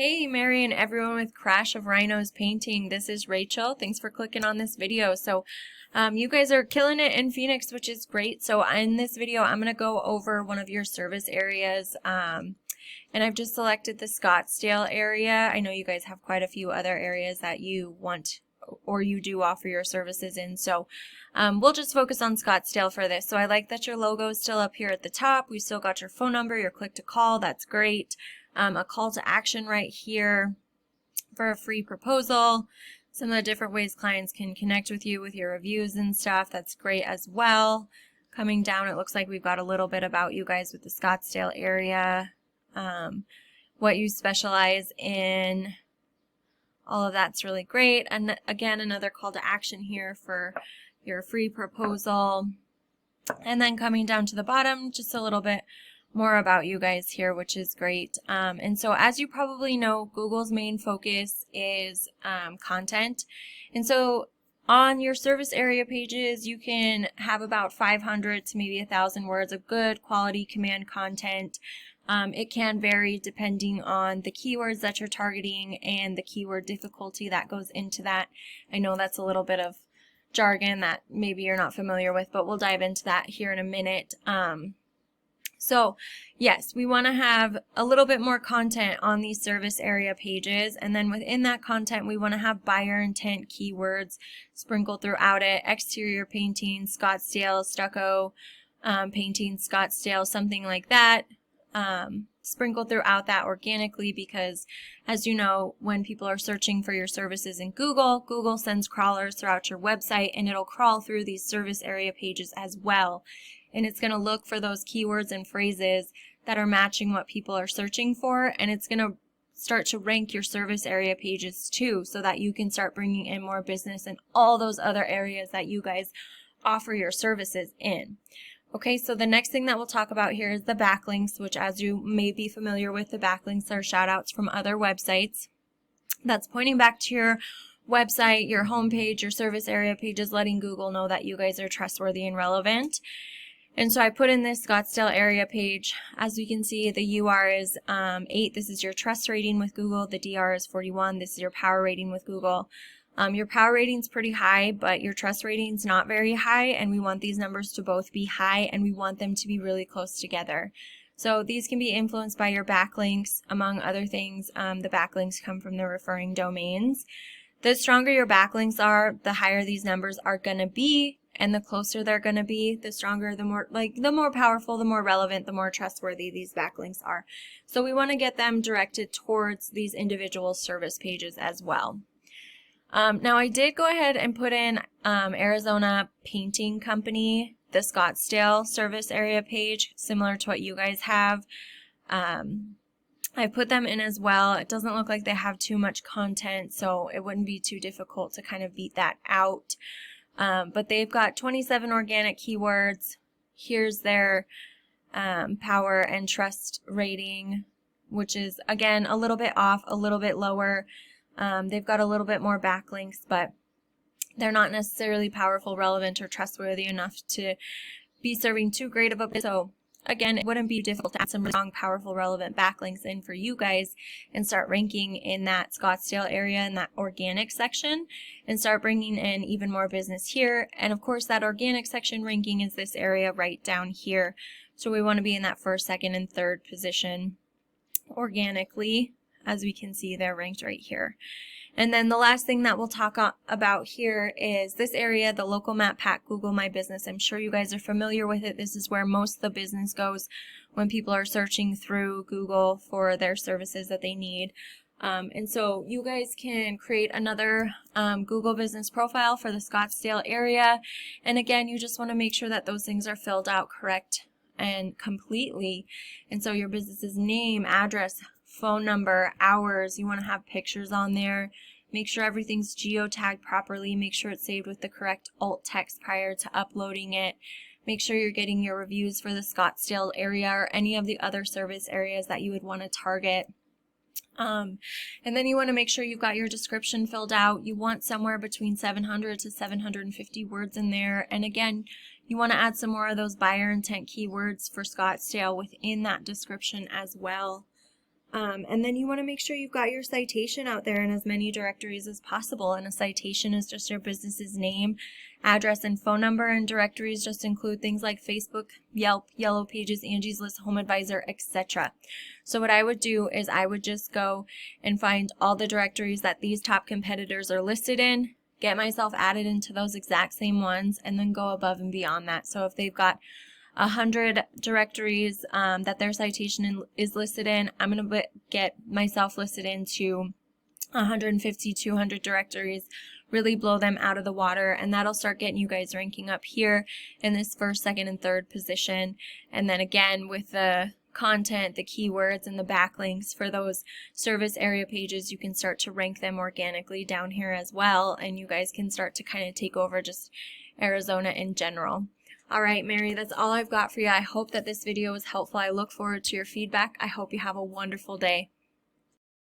Hey Mary and everyone with Crash of Rhinos Painting. This is Rachel. Thanks for clicking on this video. You guys are killing it in Phoenix, which is great. So in this video, I'm going to go over one of your service areas. And I've just selected the Scottsdale area. I know you guys have quite a few other areas that you want or you do offer your services in. We'll just focus on Scottsdale for this. So I like that your logo is still up here at the top. We still got your phone number, your click to call. That's great. A call to action right here for a free proposal. Some of the different ways clients can connect with you with your reviews and stuff. That's great as well. Coming down, it looks like we've got a little bit about you guys with the Scottsdale area, what you specialize in. All of that's really great. And again, another call to action here for your free proposal. And then coming down to the bottom, just a little bit more about you guys here, which is great. And so as you probably know, Google's main focus is content. And so on your service area pages, you can have about 500 to maybe 1,000 words of good quality command content. It can vary depending on the keywords that you're targeting and the keyword difficulty that goes into that. I know that's a little bit of jargon that maybe you're not familiar with, but we'll dive into that here in a minute. So yes, we want to have a little bit more content on these service area pages, and then within that content we want to have buyer intent keywords sprinkled throughout it. Exterior painting, Scottsdale, stucco painting, Scottsdale, something like that. Sprinkled throughout that organically, because as you know, when people are searching for your services in Google, Google sends crawlers throughout your website, and it'll crawl through these service area pages as well. And it's going to look for those keywords and phrases that are matching what people are searching for, and it's going to start to rank your service area pages too, so that you can start bringing in more business in all those other areas that you guys offer your services in. Okay, so the next thing that we'll talk about here is the backlinks, which, as you may be familiar with, the backlinks are shout outs from other websites. That's pointing back to your website, your homepage, your service area pages, letting Google know that you guys are trustworthy and relevant. And so I put in this Scottsdale area page. As we can see, the UR is 8. This is your trust rating with Google. The DR is 41. This is your power rating with Google. Your power rating is pretty high, but your trust rating is not very high, and we want these numbers to both be high, and we want them to be really close together. So these can be influenced by your backlinks, among other things. The backlinks come from the referring domains. The stronger your backlinks are, the higher these numbers are going to be, and the closer they're going to be, the stronger, the more powerful, the more relevant, the more trustworthy these backlinks are. So we want to get them directed towards these individual service pages as well. Now I did go ahead and put in Arizona Painting Company, the Scottsdale service area page, similar to what you guys have. I put them in as well. It doesn't look like they have too much content, so it wouldn't be too difficult to kind of beat that out. But they've got 27 organic keywords. Here's their power and trust rating, which is, again, a little bit off, a little bit lower. They've got a little bit more backlinks, but they're not necessarily powerful, relevant, or trustworthy enough to be serving too great of a. So again, it wouldn't be difficult to add some strong, powerful, relevant backlinks in for you guys and start ranking in that Scottsdale area in that organic section and start bringing in even more business here. And of course, that organic section ranking is this area right down here. So we want to be in that first, second, and third position organically. As we can see, they're ranked right here. And then the last thing that we'll talk about here is this area, the local map pack, Google My Business. I'm sure you guys are familiar with it. This is where most of the business goes when people are searching through Google for their services that they need. And so you guys can create another Google business profile for the Scottsdale area. And again, you just want to make sure that those things are filled out correct and completely. And so your business's name, address, phone number, hours, you want to have pictures on there. Make sure everything's geotagged properly. Make sure it's saved with the correct alt text prior to uploading it. Make sure you're getting your reviews for the Scottsdale area or any of the other service areas that you would want to target. And then you want to make sure you've got your description filled out. You want somewhere between 700 to 750 words in there. And again, you want to add some more of those buyer intent keywords for Scottsdale within that description as well. And then you want to make sure you've got your citation out there in as many directories as possible. And a citation is just your business's name, address, and phone number. And directories just include things like Facebook, Yelp, Yellow Pages, Angie's List, Home Advisor, etc. So what I would do is I would just go and find all the directories that these top competitors are listed in, get myself added into those exact same ones, and then go above and beyond that. So if they've got 100 directories that their citation is listed in, I'm going to get myself listed into 150, 200 directories, really blow them out of the water, and that'll start getting you guys ranking up here in this first, second, and third position. And then again, with the content, the keywords, and the backlinks for those service area pages, you can start to rank them organically down here as well, and you guys can start to kind of take over just Arizona in general. All right, Mary, that's all I've got for you. I hope that this video was helpful. I look forward to your feedback. I hope you have a wonderful day.